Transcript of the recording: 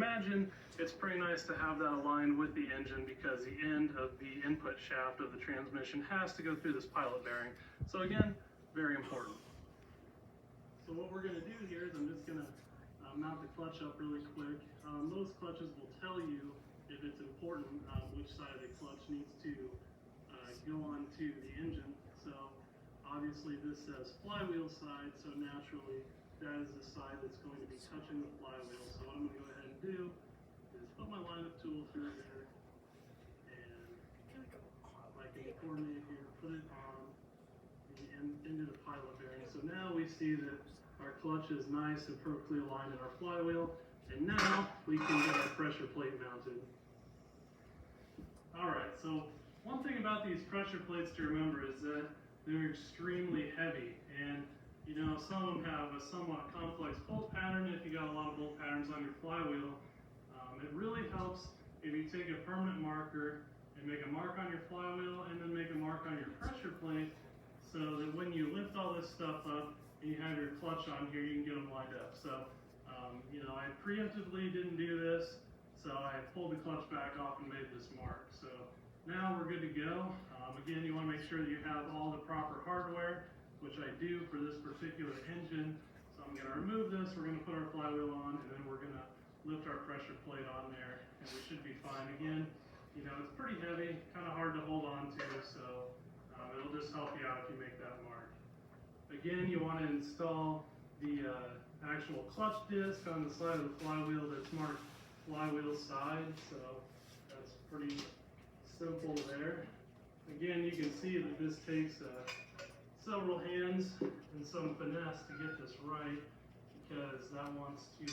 imagine it's pretty nice to have that aligned with the engine because the end of the input shaft of the transmission has to go through this pilot bearing. So again, very important. So what we're going to do here is I'm just going to mount the clutch up really quick. Most clutches will tell you if it's important which side of the clutch needs to go onto the engine. So obviously this says flywheel side, so naturally that is the side that's going to be touching the flywheel. So what I'm going to go ahead and do is put my lineup tool through there, and I can coordinate here, put it on the end of the pilot bearing. So now we see that our clutch is nice and perfectly aligned in our flywheel, and now we can get our pressure plate mounted. Alright, so one thing about these pressure plates to remember is that they're extremely heavy, and you know, some of them have a somewhat complex bolt pattern. If you got a lot of bolt patterns on your flywheel, it really helps if you take a permanent marker and make a mark on your flywheel and then make a mark on your pressure plate, so that when you lift all this stuff up and you have your clutch on here, you can get them lined up. So, you know, I preemptively didn't do this, so I pulled the clutch back off and made this mark. So now we're good to go. Again, you want to make sure that you have all the proper hardware, which I do for this particular engine. So I'm going to remove this, we're going to put our flywheel on, and then we're going to lift our pressure plate on there, and we should be fine. Again, you know, it's pretty heavy, kind of hard to hold on to, so it'll just help you out if you make that mark. Again, you want to install the actual clutch disc on the side of the flywheel that's marked flywheel side, so that's pretty simple there. Again, you can see that this takes several hands and some finesse to get this right, because that wants to